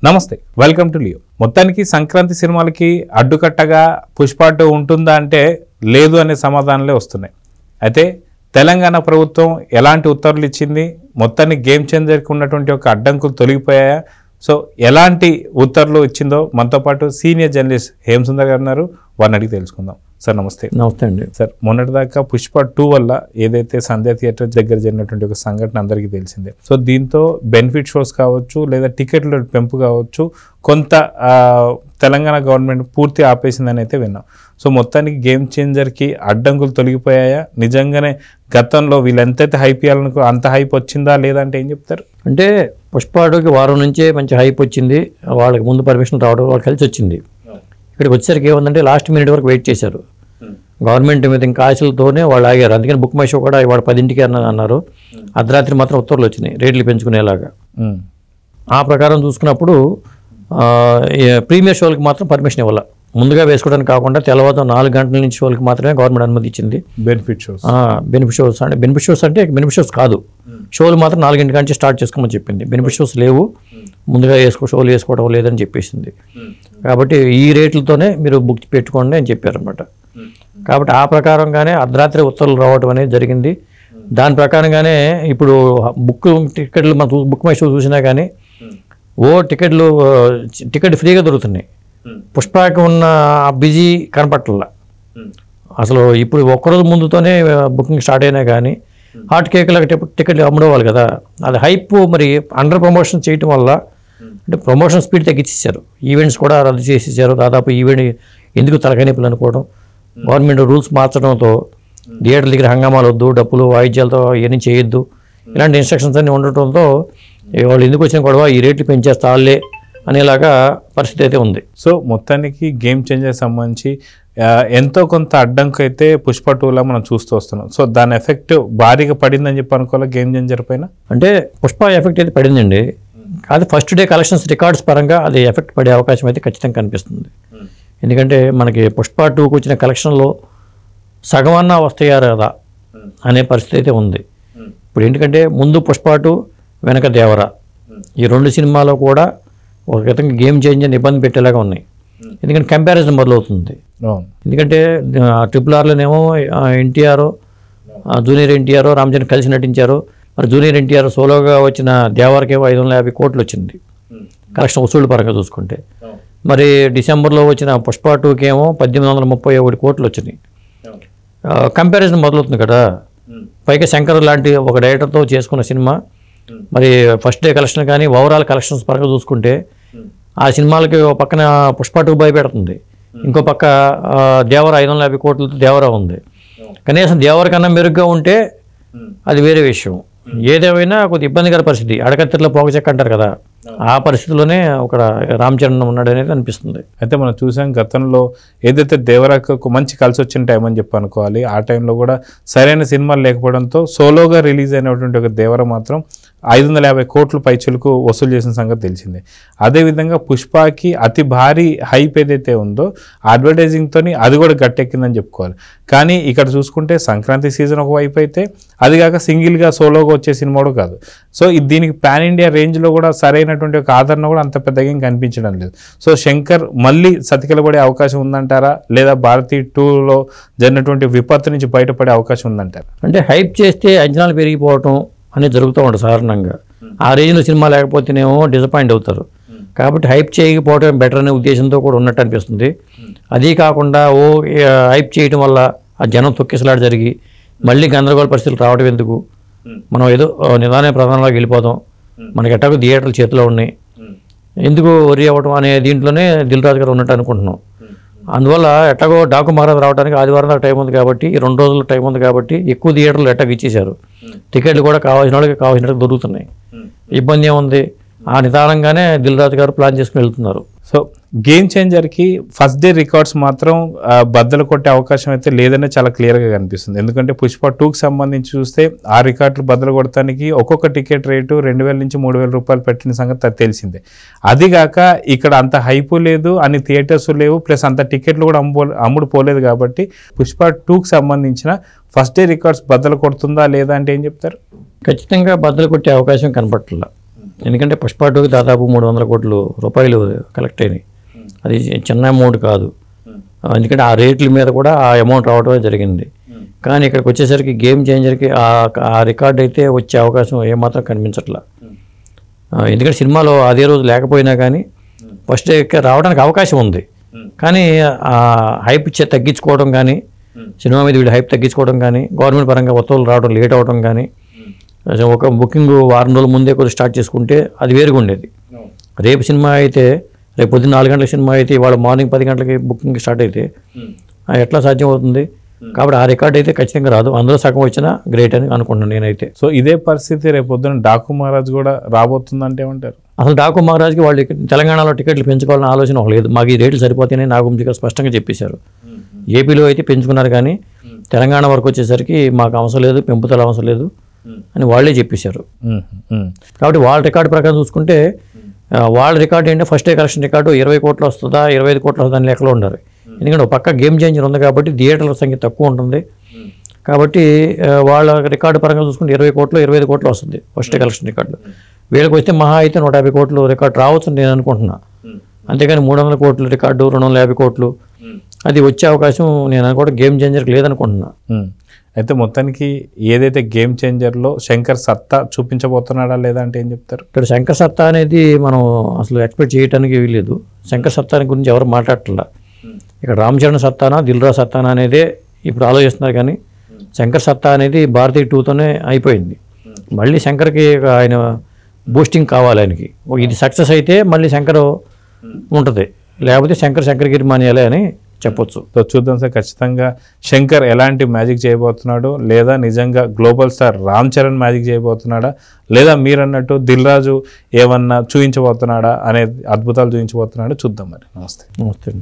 నమస్తే, welcome to Leo. మొత్తానికి సంక్రాంతి సినిమాలకి అడ్డుకట్టగా పుష్ప 2 ఉంటుందా అంటే లేదు అనే సమాధానాలే వస్తున్నాయి. అయితే తెలంగాణ ప్రభుత్వం ఎలాంటి ఉత్తర్వులు ఇచ్చింది, మొత్తానికి గేమ్ చేంజర్కి ఉన్నటువంటి ఒక అడ్డంకులు తొలగిపోయాయా, సో ఎలాంటి ఉత్తర్వులు ఇచ్చిందో మనతో పాటు సీనియర్ జర్నలిస్ట్ హేమసుందర్ గారు ఉన్నారు. వారిని అడిగి తెలుసుకుందాం. సార్ నమస్తే. నమస్తే అండి. సార్, మొన్నటిదాకా పుష్ప 2 వల్ల ఏదైతే సంధ్య థియేటర్ దగ్గర జరిగినటువంటి ఒక సంఘటన అందరికీ తెలిసిందే. సో దీంతో బెనిఫిట్ షోస్ కావచ్చు లేదా టికెట్ల పెంపు కావచ్చు కొంత తెలంగాణ గవర్నమెంట్ పూర్తి ఆపేసిందని అయితే విన్నాం. సో మొత్తానికి గేమ్ చేంజర్కి అడ్డంకులు తొలగిపోయాయా, నిజంగానే గతంలో వీళ్ళు ఎంతైతే హైప్ ఇవ్వాలనుకో అంత హైప్ వచ్చిందా లేదంటే ఏం చెప్తారు? అంటే పుష్ప 2కి వారం నుంచే మంచి హైప్ వచ్చింది, వాళ్ళకి ముందు పర్మిషన్ రావడం వాళ్ళకి కలిసి వచ్చింది. ఇక్కడికి వచ్చేసరికి ఏముందంటే లాస్ట్ మినిట్ వరకు వెయిట్ చేశారు. గవర్నమెంట్ మీద ఇంకా ఆశలతోనే వాళ్ళు ఆగారు. అందుకని బుక్ మై షో కూడా ఇవాళ 10ంటికి అన్నారు. అర్ధరాత్రి మాత్రం ఉత్తర్వులు వచ్చినాయి రేట్లు పెంచుకునేలాగా. ఆ ప్రకారం చూసుకున్నప్పుడు ప్రీమియర్ షోలకి మాత్రం పర్మిషన్ ఇవ్వాలి. ముందుగా వేసుకోవడానికి కాకుండా తెల్లవారుజాము 4 గంటల నుంచి షోలకి మాత్రమే గవర్నమెంట్ అనుమతి ఇచ్చింది. బెనిఫిట్ షోస్ అంటే బెనిఫిట్ షోస్ కాదు, షోలు మాత్రం 4 గంటల నుంచి స్టార్ట్ చేసుకోమని చెప్పింది. బెనిఫిట్ షోస్ లేవు, ముందుగా షోలు వేసుకోవడం లేదని చెప్పేసింది. కాబట్టి ఈ రేట్లతోనే మీరు బుక్ పెట్టుకోండి అని చెప్పారనమాట. కాబట్టి ఆ ప్రకారంగానే అర్ధరాత్రి ఉత్తర్వులు రావడం అనేది జరిగింది. దాని ప్రకారంగానే ఇప్పుడు టికెట్లు మన బుక్ మై షో చూసినా కానీ టికెట్ ఫ్రీగా దొరుకుతున్నాయి. పుష్పకి ఉన్న బిజీ కనపట్ల అసలు ఇప్పుడు ఒక్కరోజు ముందుతోనే బుకింగ్ స్టార్ట్ అయినా కానీ హాట్ కేక్లకు టికెట్లు అమ్ముడవాలి కదా. అది హైప్ మరి అండర్ ప్రమోషన్ చేయటం వల్ల అంటే ప్రమోషన్ స్పీడ్ తగ్గించేశారు. ఈవెంట్స్ కూడా రద్దు చేసేసారు. దాదాపు ఈవెంట్ ఎందుకు తలకనిపులు అనుకోవడం, గవర్నమెంట్ రూల్స్ మార్చడంతో థియేటర్ దగ్గర హంగామాలు వద్దు, డప్పులు వాయిద్యాలతో ఇవన్నీ చేయొద్దు, ఇలాంటి ఇన్స్ట్రక్షన్స్ అన్నీ ఉండటంతో వాళ్ళు ఎందుకు వచ్చిన గొడవ ఈ రేట్లు పెంచేస్తాలే అనేలాగా పరిస్థితి అయితే ఉంది. సో మొత్తానికి గేమ్ చేంజర్ సంబంధించి ఎంతో కొంత అడ్డంకు అయితే పుష్ప 2లో మనం చూస్తూ వస్తున్నాం. సో దాని ఎఫెక్ట్ భారీగా పడిందని చెప్పి అనుకోవాలి గేమ్ చేంజర్ పైన. అంటే పుష్ప ఎఫెక్ట్ అయితే పడిందండి. అది ఫస్ట్ డే కలెక్షన్స్ రికార్డ్స్ పరంగా అది ఎఫెక్ట్ పడే అవకాశం అయితే ఖచ్చితంగా కనిపిస్తుంది. ఎందుకంటే మనకి పుష్ప 2కి వచ్చిన కలెక్షన్లో సగమన్నా వస్తాయా కదా అనే పరిస్థితి అయితే ఉంది. ఇప్పుడు ఎందుకంటే ముందు పుష్ప 2 వెనక దేవరా, ఈ 2 సినిమాలో కూడా ఒక విధంగా గేమ్ చేంజర్ ఇబ్బంది పెట్టేలాగా ఉన్నాయి. ఎందుకంటే కంపారిజన్ మొదలవుతుంది. ఎందుకంటే RRRలోనేమో ఎన్టీఆర్, జూనియర్ ఎన్టీఆర్, రామచంద్ర కలిసి నటించారు. మరి జూనియర్ ఎన్టీఆర్ సోలోగా వచ్చిన దేవరకేమో 550 కోట్లు వచ్చింది కలెక్షన్ వసూళ్ల పరంగా చూసుకుంటే. మరి డిసెంబర్లో వచ్చిన పుష్ప 2కి ఏమో 1831 కోట్లు వచ్చినాయి. కంపారిజన్ మొదలవుతుంది కదా. పైగా శంకర్ లాంటి ఒక డైరెక్టర్తో చేసుకున్న సినిమా మరి ఫస్ట్ డే కలెక్షన్ కానీ ఓవరాల్ కలెక్షన్స్ పరంగా చూసుకుంటే ఆ సినిమాలకి ఒక పక్కన పుష్ప 2 భయపెడుతుంది, ఇంకో పక్క దేవర 550 కోట్లతో దేవర ఉంది. కనీసం దేవర కన్నా మెరుగ్గా ఉంటే అది వేరే విషయం. ఏదేమైనా కొద్ది ఇబ్బందికర పరిస్థితి. అడకత్తిలో పోగచెక్క అంటారు కదా, ఆ పరిస్థితిలోనే ఒక రామ్ చరణ్ ఉన్నాడు అనేది అనిపిస్తుంది. అయితే మనం చూసాం గతంలో ఏదైతే దేవరాకు మంచి కలిసి వచ్చిన టైం అని చెప్పి అనుకోవాలి. ఆ టైంలో కూడా సరైన సినిమాలు లేకపోవడంతో సోలోగా రిలీజ్ అయినటువంటి ఒక దేవర మాత్రం 550 కోట్ల పైచులకు వసూలు చేసిన సంగతి తెలిసిందే. అదేవిధంగా పుష్పకి అతి భారీ హైప్ ఏదైతే ఉందో అడ్వర్టైజింగ్తో అది కూడా గట్టెక్కిందని చెప్పుకోవాలి. కానీ ఇక్కడ చూసుకుంటే సంక్రాంతి సీజన్ ఒకవైపు అయితే అది కాక సింగిల్గా సోలోగా వచ్చే సినిమా కూడా కాదు. సో దీనికి పాన్ ఇండియా రేంజ్లో కూడా సరైనటువంటి ఒక ఆదరణ కూడా అంత పెద్దగా ఏం కనిపించడం లేదు. సో శంకర్ మళ్ళీ సతికిలబడే అవకాశం ఉందంటారా, లేదా భారతీ 2లో జరిగినటువంటి విపత్తు నుంచి బయటపడే అవకాశం ఉందంటారా? అంటే హైప్ చేస్తే అంచనాలు పెరిగిపోవటం అనేది జరుగుతూ ఉంటుంది సాధారణంగా. ఆ రేంజ్లో సినిమా లేకపోతేనేమో డిసప్పాయింట్ అవుతారు. కాబట్టి హైప్ చేయకపోవడం బెటర్ అనే ఉద్దేశంతో కూడా ఉన్నట్టు అనిపిస్తుంది. అదీ కాకుండా హైప్ చేయడం వల్ల ఆ జనం తొక్కిసలాట జరిగి మళ్ళీ గందరగోళ పరిస్థితులు రావడం ఎందుకు, మనం ఏదో నిదాన ప్రధానంలోకి వెళ్ళిపోదాం, మనకి ఎట్టాగో థియేటర్లు చేతిలో ఉన్నాయి, ఎందుకు వరి అవ్వడం అనే దీంట్లోనే దిల్ రాజు గారు ఉన్నట్టు అనుకుంటున్నాం. అందువల్ల ఎట్టాగో డాకు మహారాజ్ రావడానికి ఆదివారం దాకా టైం ఉంది కాబట్టి, 2 రోజులు టైం ఉంది కాబట్టి ఎక్కువ థియేటర్లు ఎట్టాగ ఇచ్చేశారు. టికెట్లు కూడా కావాల్సిన వాళ్ళకి కావాల్సినట్టు దొరుకుతున్నాయి. ఇబ్బంది ఏముంది, ఆ నిదానంగానే దిల్ రాజు గారు ప్లాన్ చేసుకుని వెళ్తున్నారు. సో గేమ్ చేంజర్కి ఫస్ట్ డే రికార్డ్స్ మాత్రం బద్దలు కొట్టే అవకాశం అయితే లేదనే చాలా క్లియర్గా కనిపిస్తుంది. ఎందుకంటే పుష్ప 2కి సంబంధించి చూస్తే ఆ రికార్డులు బద్దలు కొడటానికి ఒక్కొక్క టికెట్ రేటు 2000 నుంచి 3000 రూపాయలు పెట్టిన సంగతి అది తెలిసిందే. అదిగాక ఇక్కడ అంత హైపు లేదు, అన్ని థియేటర్స్ లేవు, ప్లస్ అంత టికెట్లు కూడా అమ్ముడు పోలేదు. కాబట్టి పుష్ప 2కి సంబంధించిన ఫస్ట్ డే రికార్డ్స్ బద్దలు కొడుతుందా లేదా అంటే ఏం చెప్తారు? ఖచ్చితంగా బద్దలు కొట్టే అవకాశం కనపట్ల. ఎందుకంటే పుష్ప 2కి దాదాపు 300 కోట్ల రూపాయలు కలెక్ట్ అయినాయి. అది చిన్న అమౌంట్ కాదు. ఎందుకంటే ఆ రేట్ల మీద కూడా ఆ అమౌంట్ రావడమే జరిగింది. కానీ ఇక్కడికి వచ్చేసరికి గేమ్ చేంజర్కి ఆ రికార్డ్ అయితే వచ్చే అవకాశం ఏమాత్రం కనిపించట్లా. ఎందుకంటే సినిమాలో అదే రోజు లేకపోయినా కానీ ఫస్ట్ డే రావడానికి అవకాశం ఉంది. కానీ ఆ హైప్ తగ్గించుకోవడం కానీ, సినిమా మీద వీళ్ళు హైప్ తగ్గించుకోవడం కానీ, గవర్నమెంట్ పరంగా ఉత్తర్వులు రావడం లేట్ అవడం కానీ, ఒక బుకింగ్ వారం రోజుల ముందే కొద్దిగా స్టార్ట్ చేసుకుంటే అది వేరుగా ఉండేది. రేపు సినిమా అయితే, రేపు పొద్దున్న 4 గంటల సినిమా అయితే ఇవాళ మార్నింగ్ 10 గంటలకి బుకింగ్ స్టార్ట్ అయితే ఎట్లా సాధ్యం అవుతుంది? కాబట్టి ఆ రికార్డ్ అయితే ఖచ్చితంగా రాదు. అందులో సగం వచ్చినా గ్రేట్ అని అనుకుంటున్నాను నేనైతే. సో ఇదే పరిస్థితి రేపు పొద్దున్న డాకు మహారాజ్ కూడా రాబోతుందంటే ఏమంటారు? అసలు డాకు మహారాజ్కి వాళ్ళు తెలంగాణలో టికెట్లు పెంచుకోవాలని ఆలోచన ఒక లేదు. మాకు ఈ రేట్లు సరిపోతాయని నాగవంశీ స్పష్టంగా చెప్పేశారు. ఏపీలో అయితే పెంచుకున్నారు కానీ తెలంగాణ వరకు వచ్చేసరికి మాకు అవసరం లేదు, పెంపుదల అవసరం లేదు అని వాళ్ళే చెప్పేశారు. కాబట్టి వాళ్ళ రికార్డు ప్రకారం చూసుకుంటే వాళ్ళ రికార్డు ఏంటంటే ఫస్ట్ డే కలెక్షన్ రికార్డు 20 కోట్లు వస్తుందా 25 కోట్లు వస్తుందా అని లెక్కలో ఉండాలి. ఎందుకంటే ఒక పక్క గేమ్ చేంజర్ ఉంది కాబట్టి థియేటర్ల సంఖ్య తక్కువ ఉంటుంది. కాబట్టి వాళ్ళ రికార్డు పరంగా చూసుకుంటే 20 కోట్లు 25 కోట్లు వస్తుంది ఫస్ట్ డే కలెక్షన్ రికార్డు. వీళ్ళకి వస్తే మహా అయితే 150 కోట్లు రికార్డు రావచ్చు అని నేను అనుకుంటున్నా. అంతేగాని 300 కోట్లు రికార్డు 250 కోట్లు అది వచ్చే అవకాశం నేను అనుకోవడం గేమ్ చేంజర్కి లేదనుకుంటున్నా. అయితే మొత్తానికి ఏదైతే గేమ్ చేంజర్లో శంకర్ సత్తా చూపించబోతున్నాడా లేదా అంటే ఏం చెప్తారు? ఇక్కడ శంకర్ సత్తా అనేది మనం అసలు ఎక్స్పెక్ట్ చేయడానికి వీల్లేదు. శంకర్ సత్తా గురించి ఎవరు మాట్లాడట్లా. ఇక్కడ రామ్ చరణ్ సత్తానా దిల్ రాజు సత్తానా అనేదే ఇప్పుడు ఆలోచిస్తున్నారు. కానీ శంకర్ సత్తా అనేది భారతీయ 2తోనే అయిపోయింది. మళ్ళీ శంకర్కి ఆయన బూస్టింగ్ కావాలి. ఆయనకి ఇది సక్సెస్ అయితే మళ్ళీ శంకర్ ఉంటుంది, లేకపోతే శంకర్గిరి మానేయాలి అని చెప్పొచ్చు. సో చూద్దాం సార్, ఖచ్చితంగా శంకర్ ఎలాంటి మ్యాజిక్ చేయబోతున్నాడు, లేదా నిజంగా global star Ram Charan magic చేయబోతున్నాడా, లేదా మీరు అన్నట్టు దిల్ రాజు ఏమన్నా చూపించబోతున్నాడా అనేది అద్భుతాలు చూపించబోతున్నాడా చూద్దాం మరి. నమస్తే. నమస్తే.